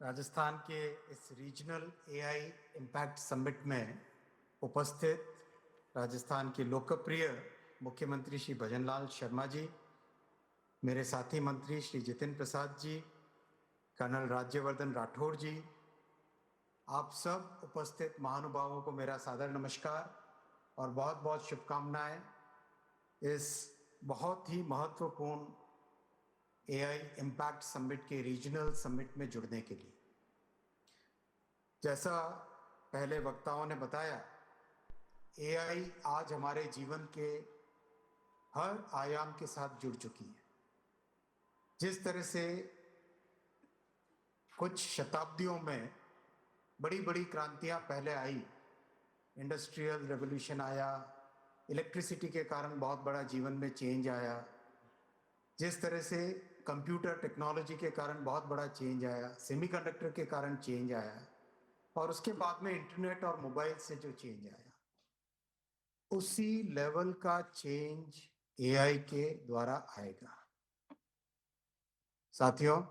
राजस्थान के इस regional AI impact summit में उपस्थित राजस्थान के लोकप्रिय मुख्यमंत्री श्री भजनलाल शर्मा जी, मेरे साथी मंत्री श्री जितिन प्रसाद जी, कर्नल राज्यवर्धन राठौड़ जी, आप सब उपस्थित महानुभावों को मेरा सादर नमस्कार और बहुत बहुत शुभकामनाएं इस बहुत ही महत्वपूर्ण एआई इम्पैक्ट समिट के रीजनल समिट में जुड़ने के लिए। जैसा पहले वक्ताओं ने बताया, एआई आज हमारे जीवन के हर आयाम के साथ जुड़ चुकी है। जिस तरह से कुछ शताब्दियों में बड़ी बड़ी क्रांतियां पहले आई, इंडस्ट्रियल रेवोल्यूशन आया, इलेक्ट्रिसिटी के कारण बहुत बड़ा जीवन में चेंज आया, जिस तरह से कंप्यूटर टेक्नोलॉजी के कारण बहुत बड़ा चेंज आया, सेमीकंडक्टर के कारण चेंज आया, और उसके बाद में इंटरनेट और मोबाइल से जो चेंज आया, उसी लेवल का चेंज एआई के द्वारा आएगा। साथियों,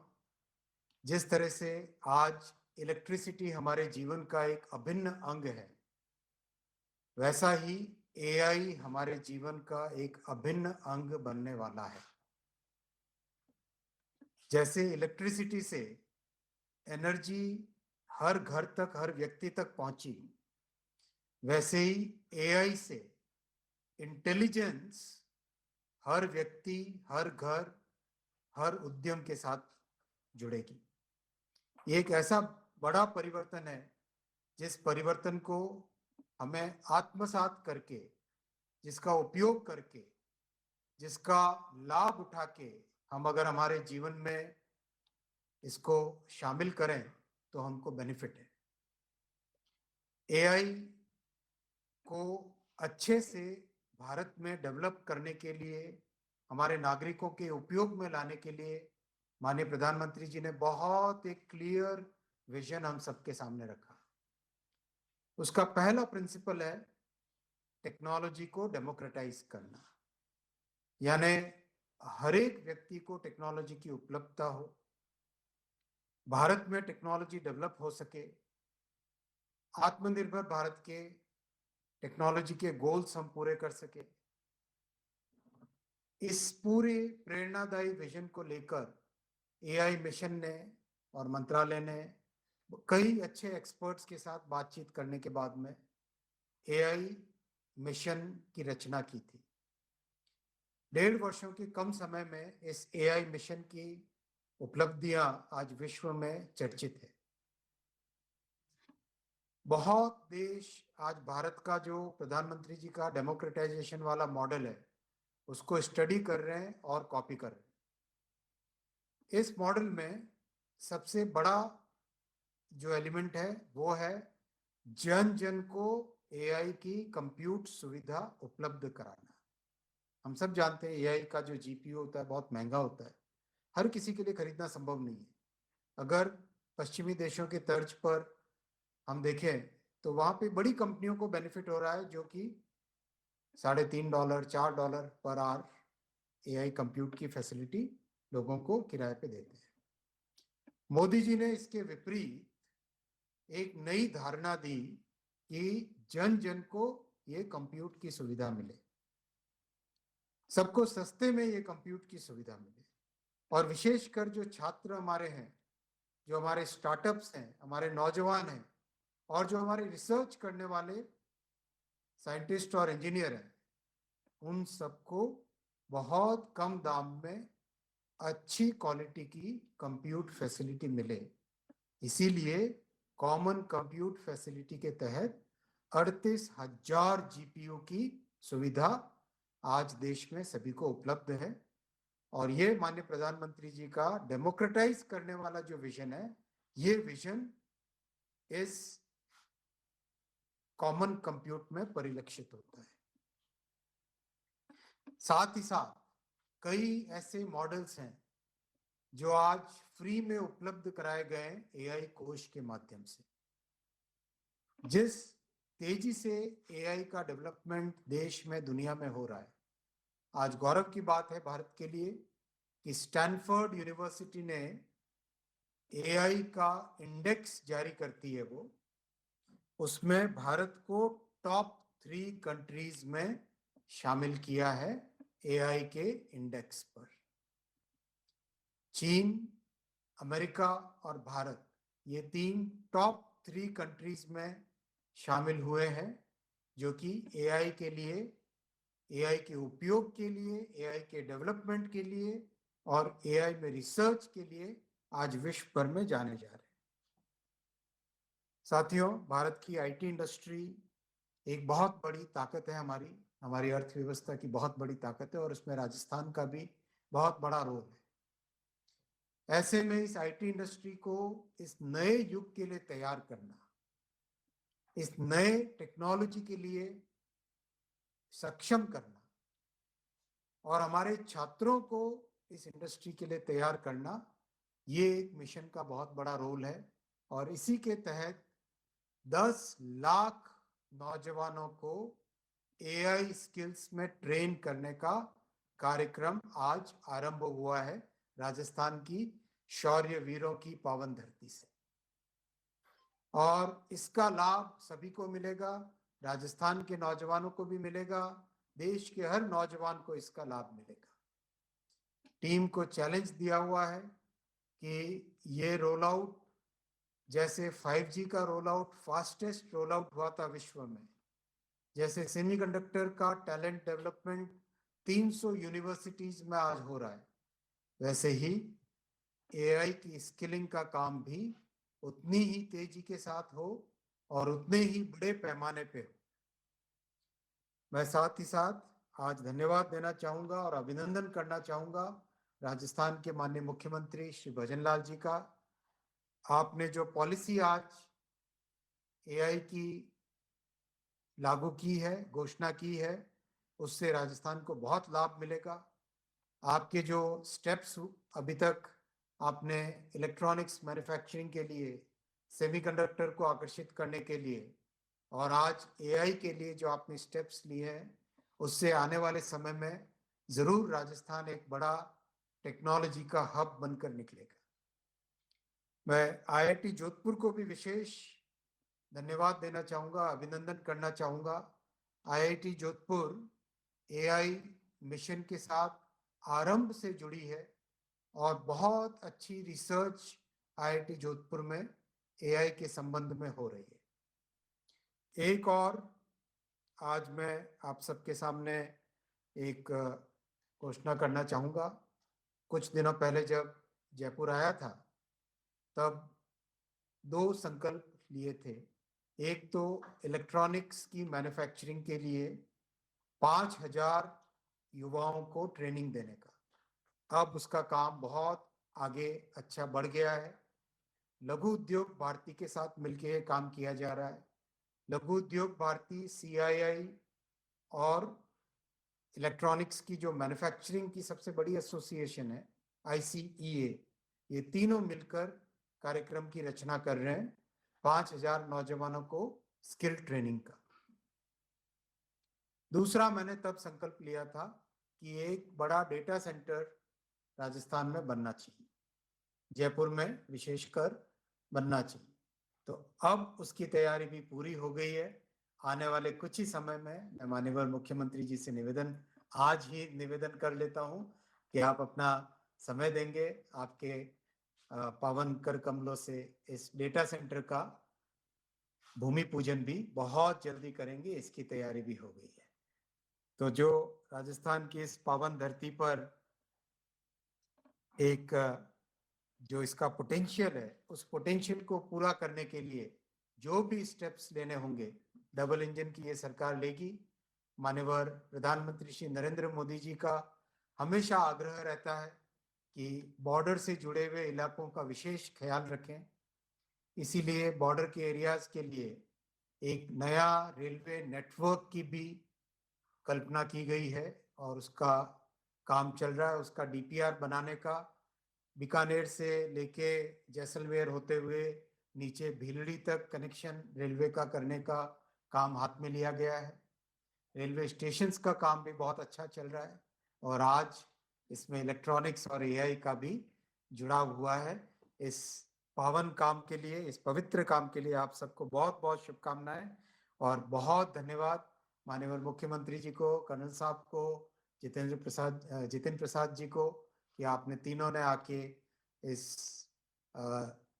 जिस तरह से आज इलेक्ट्रिसिटी हमारे जीवन का एक अभिन्न अंग है, वैसा ही एआई हमारे जीवन का एक अभिन्न अंग बनने वाला है। जैसे इलेक्ट्रिसिटी से एनर्जी हर घर तक, हर व्यक्ति तक पहुंची, वैसे ही एआई से इंटेलिजेंस हर व्यक्ति, हर घर, हर उद्यम के साथ जुड़ेगी। ये एक ऐसा बड़ा परिवर्तन है जिस परिवर्तन को हमें आत्मसात करके, जिसका उपयोग करके, जिसका लाभ उठा के हम अगर हमारे जीवन में इसको शामिल करें तो हमको बेनिफिट है। एआई को अच्छे से भारत में डेवलप करने के लिए, हमारे नागरिकों के उपयोग में लाने के लिए माननीय प्रधानमंत्री जी ने बहुत एक क्लियर विजन हम सबके सामने रखा। उसका पहला प्रिंसिपल है टेक्नोलॉजी को डेमोक्रेटाइज करना, यानी हर एक व्यक्ति को टेक्नोलॉजी की उपलब्धता हो, भारत में टेक्नोलॉजी डेवलप हो सके, आत्मनिर्भर भारत के टेक्नोलॉजी के गोल्स हम पूरे कर सके। इस पूरे प्रेरणादायी विजन को लेकर एआई मिशन ने और मंत्रालय ने कई अच्छे एक्सपर्ट्स के साथ बातचीत करने के बाद में एआई मिशन की रचना की थी। 1.5 वर्षों के कम समय में इस एआई मिशन की उपलब्धियां आज विश्व में चर्चित है। बहुत देश आज भारत का जो प्रधानमंत्री जी का डेमोक्रेटाइजेशन वाला मॉडल है, उसको स्टडी कर रहे हैं और कॉपी कर रहे हैं। इस मॉडल में सबसे बड़ा जो एलिमेंट है वो है जन जन को एआई की कंप्यूट सुविधा उपलब्ध कराना। हम सब जानते हैं एआई का जो जीपीयू होता है बहुत महंगा होता है, हर किसी के लिए खरीदना संभव नहीं है। अगर पश्चिमी देशों के तर्ज पर हम देखें तो वहां पे बड़ी कंपनियों को बेनिफिट हो रहा है, जो कि $3.5 $4 पर आवर एआई कंप्यूट की फैसिलिटी लोगों को किराए पे देते हैं। मोदी जी ने इसके विपरीत एक नई धारणा दी कि जन जन को ये कंप्यूट की सुविधा मिले, सबको सस्ते में ये कंप्यूट की सुविधा मिले, और विशेषकर जो छात्र हमारे हैं, जो हमारे स्टार्टअप्स हैं, हमारे नौजवान हैं, और जो हमारे रिसर्च करने वाले साइंटिस्ट और इंजीनियर हैं, उन सबको बहुत कम दाम में अच्छी क्वालिटी की कंप्यूट फैसिलिटी मिले। इसीलिए कॉमन कंप्यूट फैसिलिटी के तहत 38,000 जीपीयू की सुविधा आज देश में सभी को उपलब्ध है। और ये माननीय प्रधानमंत्री जी का डेमोक्रेटाइज करने वाला जो विजन है, ये विजन इस कॉमन कंप्यूट में परिलक्षित होता है। साथ ही साथ कई ऐसे मॉडल्स हैं जो आज फ्री में उपलब्ध कराए गए एआई कोष के माध्यम से। जिस तेजी से एआई का डेवलपमेंट देश में, दुनिया में हो रहा है, आज गौरव की बात है भारत के लिए कि स्टैनफोर्ड यूनिवर्सिटी ने एआई का इंडेक्स जारी करती है वो, उसमें भारत को टॉप 3 कंट्रीज में शामिल किया है एआई के इंडेक्स पर। चीन, अमेरिका और भारत, ये 3 टॉप 3 कंट्रीज में शामिल हुए हैं, जो कि एआई के लिए, एआई के उपयोग के लिए, एआई के डेवलपमेंट के लिए और एआई में रिसर्च के लिए आज विश्व भर में जाने जा रहे हैं। साथियों, भारत की आईटी इंडस्ट्री एक बहुत बड़ी ताकत है, हमारी अर्थव्यवस्था की बहुत बड़ी ताकत है और इसमें राजस्थान का भी बहुत बड़ा रोल है। ऐसे में इस आईटी इंडस्ट्री को इस नए युग के लिए तैयार करना, इस नए टेक्नोलॉजी के लिए सक्षम करना और हमारे छात्रों को इस इंडस्ट्री के लिए तैयार करना, ये एक मिशन का बहुत बड़ा रोल है। और इसी के तहत 10 लाख नौजवानों को एआई स्किल्स में ट्रेन करने का कार्यक्रम आज आरंभ हुआ है राजस्थान की शौर्य वीरों की पावन धरती से। और इसका लाभ सभी को मिलेगा, राजस्थान के नौजवानों को भी मिलेगा, देश के हर नौजवान को इसका लाभ मिलेगा। टीम को चैलेंज दिया हुआ है कि ये रोल आउट, जैसे 5G का roll out fastest roll out हुआ था विश्व में, जैसे सेमीकंडक्टर का टैलेंट डेवलपमेंट 300 यूनिवर्सिटीज में आज हो रहा है, वैसे ही एआई की स्किलिंग का काम भी उतनी ही तेजी के साथ हो और उतने ही बड़े पैमाने पे हो। मैं साथ ही साथ आज धन्यवाद देना चाहूंगा और अभिनंदन करना चाहूंगा राजस्थान के माननीय मुख्यमंत्री श्री भजनलाल जी का। आपने जो पॉलिसी आज एआई की लागू की है, घोषणा की है, उससे राजस्थान को बहुत लाभ मिलेगा। आपके जो स्टेप्स अभी तक आपने इलेक्ट्रॉनिक्स मैन्युफैक्चरिंग के लिए, सेमीकंडक्टर को आकर्षित करने के लिए और आज एआई के लिए जो आपने स्टेप्स लिए हैं, उससे आने वाले समय में जरूर राजस्थान एक बड़ा टेक्नोलॉजी का हब बनकर निकलेगा। मैं आईआईटी जोधपुर को भी विशेष धन्यवाद देना चाहूंगा, अभिनंदन करना चाहूंगा। आईआईटी जोधपुर एआई मिशन के साथ आरंभ से जुड़ी है और बहुत अच्छी रिसर्च आईआईटी जोधपुर में एआई के संबंध में हो रही है। एक और आज मैं आप सबके सामने एक घोषणा करना चाहूँगा। कुछ दिनों पहले जब जयपुर आया था, तब 2 संकल्प लिए थे। एक तो इलेक्ट्रॉनिक्स की मैन्युफैक्चरिंग के लिए 5000 युवाओं को ट्रेनिंग देने का। अब उसका काम बहुत आगे अच्छा बढ़ गया है। लघु उद्योग भारती के साथ मिलकर काम किया जा रहा है। लघु उद्योग भारती, सीआईआई और इलेक्ट्रॉनिक्स की जो मैन्युफैक्चरिंग की सबसे बड़ी एसोसिएशन है आईसीईए, ये तीनों मिलकर कार्यक्रम की रचना कर रहे हैं 5000 नौजवानों को स्किल ट्रेनिंग का। दूसरा, मैंने तब संकल्प लिया था कि एक बड़ा डेटा सेंटर राजस्थान में बनना चाहिए, जयपुर में विशेषकर बनना चाहिए। तो अब उसकी तैयारी भी पूरी हो गई है। आने वाले कुछ ही समय में मैं माननीय मुख्यमंत्री जी से आज ही निवेदन कर लेता हूं कि आप अपना समय देंगे, आपके पावन कर कमलों से इस डेटा सेंटर का भूमि पूजन भी बहुत जल्दी करेंगे, इसकी तैयारी भी हो गई है। तो जो राजस्थान की इस पावन धरती पर एक जो इसका पोटेंशियल है, उस पोटेंशियल को पूरा करने के लिए जो भी स्टेप्स लेने होंगे, डबल इंजन की ये सरकार लेगी। माननीय प्रधानमंत्री श्री नरेंद्र मोदी जी का हमेशा आग्रह रहता है कि बॉर्डर से जुड़े हुए इलाकों का विशेष ख्याल रखें। इसीलिए बॉर्डर के एरियाज के लिए एक नया रेलवे नेटवर्क की भी कल्पना की गई है और उसका काम चल रहा है। उसका डीपीआर बनाने का, बीकानेर से लेके जैसलमेर होते हुए नीचे भीलड़ी तक कनेक्शन रेलवे का करने का काम हाथ में लिया गया है। रेलवे स्टेशंस का काम भी बहुत अच्छा चल रहा है और आज इसमें इलेक्ट्रॉनिक्स और एआई का भी जुड़ाव हुआ है। इस पावन काम के लिए, इस पवित्र काम के लिए आप सबको बहुत बहुत शुभकामनाएं और बहुत धन्यवाद माननीय मुख्यमंत्री जी को, कर्नल साहब को, जितिन प्रसाद जी को कि आपने तीनों ने आके इस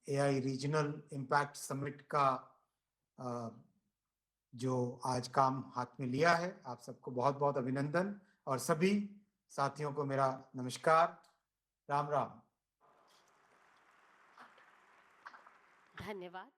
एआई रीजनल इम्पैक्ट समिट का जो आज काम हाथ में लिया है। आप सबको बहुत बहुत अभिनंदन और सभी साथियों को मेरा नमस्कार। राम राम। धन्यवाद।